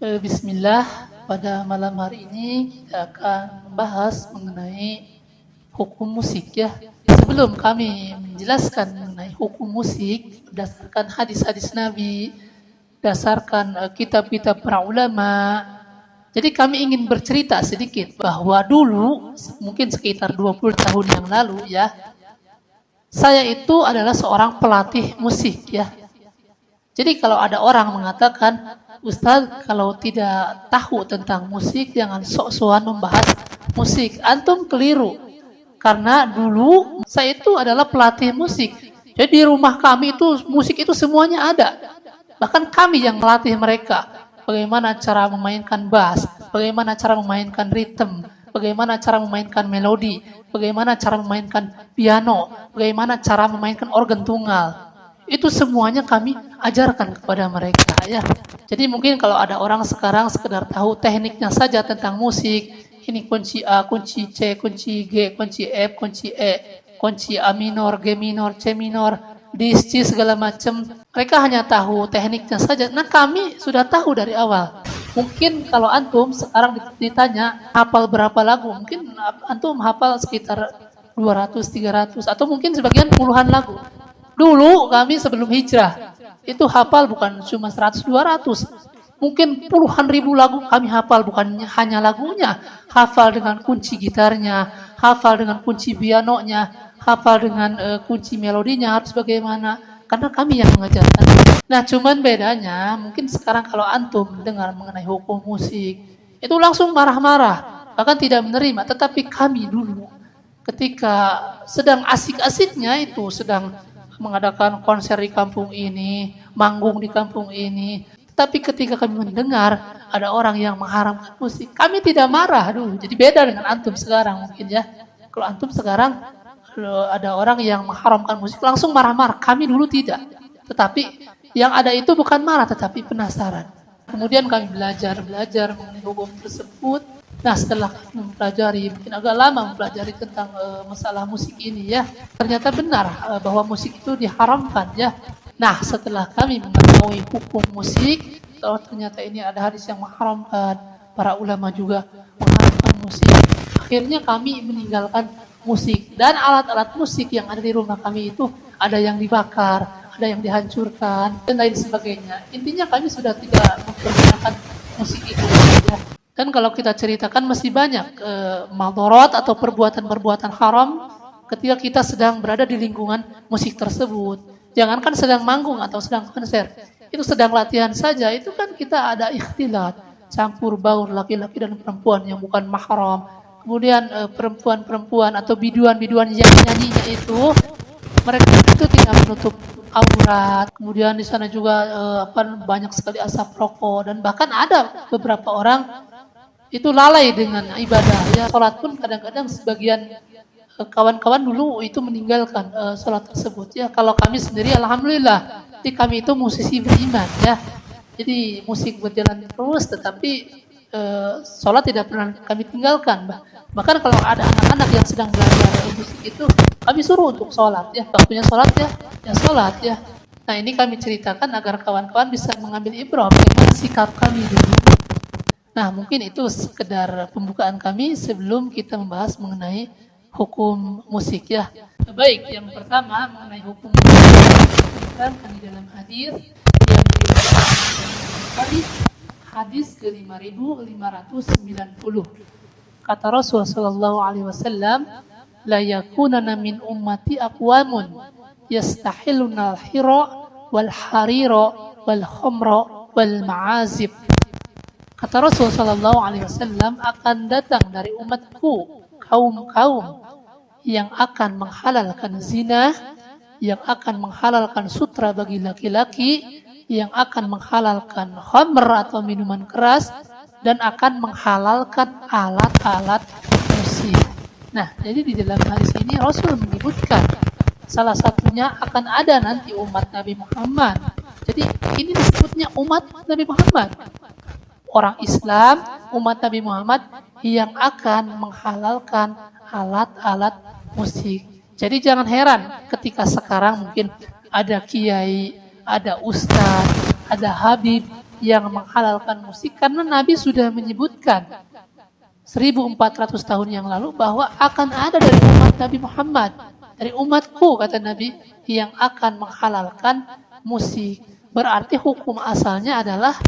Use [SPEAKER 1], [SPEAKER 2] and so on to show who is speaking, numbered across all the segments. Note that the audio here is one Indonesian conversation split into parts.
[SPEAKER 1] Bismillah, pada malam hari ini kita akan membahas mengenai hukum musik ya. Sebelum kami menjelaskan mengenai hukum musik berdasarkan hadis-hadis Nabi, berdasarkan kitab-kitab para ulama, jadi kami ingin bercerita sedikit bahwa dulu, mungkin sekitar 20 tahun yang lalu ya, saya itu adalah seorang pelatih musik ya. Jadi kalau ada orang mengatakan, Ustaz, kalau tidak tahu tentang musik, jangan sok-sokan membahas musik. Antum keliru. Karena dulu saya itu adalah pelatih musik. Jadi di rumah kami itu musik itu semuanya ada. Bahkan kami yang melatih mereka. Bagaimana cara memainkan bass, bagaimana cara memainkan ritme, bagaimana cara memainkan melodi, bagaimana cara memainkan piano, bagaimana cara memainkan organ tunggal. Itu semuanya kami ajarkan kepada mereka ya. Jadi mungkin kalau ada orang sekarang sekedar tahu tekniknya saja tentang musik, ini kunci A, kunci C, kunci G, kunci F, kunci E, kunci A minor, G minor, C minor, dis, C segala macam. Mereka hanya tahu tekniknya saja. Nah kami sudah tahu dari awal. Mungkin kalau antum sekarang ditanya hafal berapa lagu, mungkin antum hafal sekitar 200, 300 atau mungkin sebagian puluhan lagu. Dulu kami sebelum hijrah, itu hafal bukan cuma 100, 200. Mungkin puluhan ribu lagu kami hafal, bukan hanya lagunya. Hafal dengan kunci gitarnya, hafal dengan kunci pianonya, hafal dengan kunci melodinya harus bagaimana. Karena kami yang mengajarkan. Nah cuman bedanya, mungkin sekarang kalau antum dengar mengenai hukum musik, itu langsung marah-marah, bahkan tidak menerima. Tetapi kami dulu, ketika sedang asik-asiknya itu, sedang mengadakan konser di kampung ini, manggung di kampung ini. Tapi ketika kami mendengar ada orang yang mengharamkan musik, kami tidak marah dulu. Jadi beda dengan antum sekarang mungkin ya. Kalau antum sekarang kalau ada orang yang mengharamkan musik langsung marah-marah. Kami dulu tidak. Tetapi yang ada itu bukan marah tetapi penasaran. Kemudian kami belajar mengenai hukum tersebut. Nah setelah mempelajari, mungkin agak lama mempelajari tentang masalah musik ini ya, ternyata benar bahwa musik itu diharamkan ya. Nah setelah kami mengetahui hukum musik, bahwa ternyata ini ada hadis yang mengharamkan, para ulama juga mengharamkan musik, akhirnya kami meninggalkan musik. Dan alat-alat musik yang ada di rumah kami itu ada yang dibakar, ada yang dihancurkan, dan lain sebagainya. Intinya kami sudah tidak mempergunakan musik itu ya. Dan kalau kita ceritakan masih banyak madharat atau perbuatan-perbuatan haram ketika kita sedang berada di lingkungan musik tersebut. Jangankan sedang manggung atau sedang konser, itu sedang latihan saja, itu kan kita ada ikhtilat, campur baur laki-laki dan perempuan yang bukan mahram. Kemudian perempuan-perempuan atau biduan-biduan yang nyanyinya itu, mereka itu tidak menutup aurat. Kemudian di sana juga banyak sekali asap rokok, dan bahkan ada beberapa orang itu lalai dengan ibadah ya. Sholat pun kadang-kadang sebagian kawan-kawan dulu itu meninggalkan sholat tersebut ya. Kalau kami sendiri alhamdulillah, jadi kami itu musisi beriman ya. Jadi musik berjalan terus, tetapi sholat tidak pernah kami tinggalkan. Bahkan kalau ada anak-anak yang sedang belajar musik itu, kami suruh untuk sholat ya. Waktunya sholat ya, ya sholat ya. Nah ini kami ceritakan agar kawan-kawan bisa mengambil ibrah bagaimana sikap kami dulu. Nah, mungkin itu sekedar pembukaan kami sebelum kita membahas mengenai hukum musik ya. Baik, yang pertama mengenai hukum musik disebutkan di dalam hadis yang diriwayatkan hadis ke-5590. Kata Rasulullah sallallahu alaihi wasallam, la yakunana min ummati aqwamun yastahiluna al-hira wal harira wal khamra wal ma'azib. Kata Rasulullah SAW, akan datang dari umatku kaum-kaum yang akan menghalalkan zina, yang akan menghalalkan sutra bagi laki-laki, yang akan menghalalkan khamr atau minuman keras, dan akan menghalalkan alat-alat musik. Nah, jadi di dalam hadis ini Rasul menyebutkan salah satunya akan ada nanti umat Nabi Muhammad. Jadi ini disebutnya umat Nabi Muhammad. Orang Islam, umat Nabi Muhammad yang akan menghalalkan alat-alat musik. Jadi jangan heran ketika sekarang mungkin ada kiai, ada ustaz, ada habib yang menghalalkan musik karena Nabi sudah menyebutkan 1400 tahun yang lalu bahwa akan ada dari umat Nabi Muhammad, dari umatku kata Nabi, yang akan menghalalkan musik. Berarti hukum asalnya adalah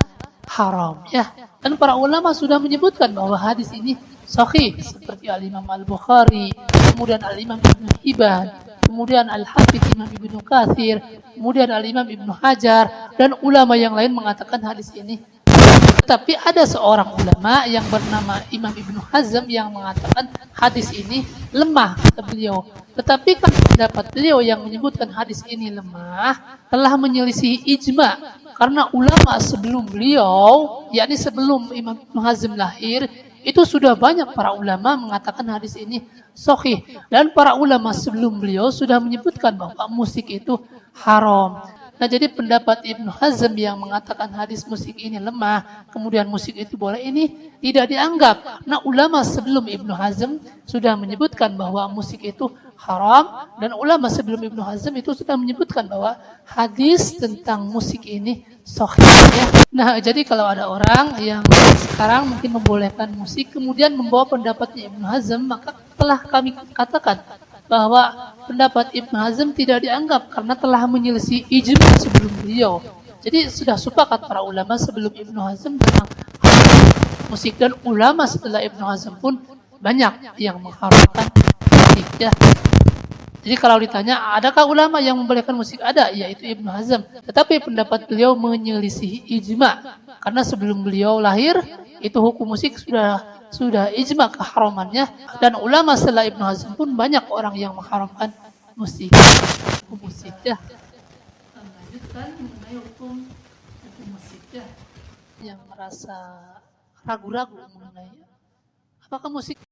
[SPEAKER 1] haram ya. Dan para ulama sudah menyebutkan bahwa hadis ini sahih seperti Al-Imam Al-Bukhari, kemudian Al-Imam Ibnu Hibban, kemudian Al-Hafidz Imam Ibnu Katsir, kemudian Al-Imam Ibnu Hajar, dan ulama yang lain mengatakan hadis ini. Tapi ada seorang ulama yang bernama Imam Ibnu Hazm yang mengatakan hadis ini lemah kata beliau. Tetapi kan pendapat beliau yang menyebutkan hadis ini lemah telah menyelisih ijma. Karena ulama sebelum beliau, yakni sebelum Imam Ibnu Hazm lahir, itu sudah banyak para ulama mengatakan hadis ini sahih. Dan para ulama sebelum beliau sudah menyebutkan bahwa musik itu haram. Nah, jadi pendapat Ibnu Hazm yang mengatakan hadis musik ini lemah, kemudian musik itu boleh, ini tidak dianggap. Nah, ulama sebelum Ibnu Hazm sudah menyebutkan bahwa musik itu haram, dan ulama sebelum Ibnu Hazm itu sudah menyebutkan bahwa hadis tentang musik ini sahih. Ya. Nah, jadi kalau ada orang yang sekarang mungkin membolehkan musik, kemudian membawa pendapatnya Ibnu Hazm, maka telah kami katakan bahwa pendapat Ibnu Hazm tidak dianggap karena telah menyelisih ijma sebelum beliau. Jadi sudah sepakat para ulama sebelum Ibnu Hazm tentang musik, dan ulama setelah Ibnu Hazm pun banyak yang mengharamkan musik ya. Jadi kalau ditanya adakah ulama yang membolehkan musik, ada, yaitu Ibnu Hazm. Tetapi pendapat beliau menyelisih ijma karena sebelum beliau lahir itu hukum musik sudah ijma keharamannya, dan ulama setelah Ibnu Hazm pun banyak orang yang mengharamkan musik. Hukum musik ya. Kita lanjutkan mengenai hukum musik ya. Yang merasa ragu-ragu mengenai apakah musik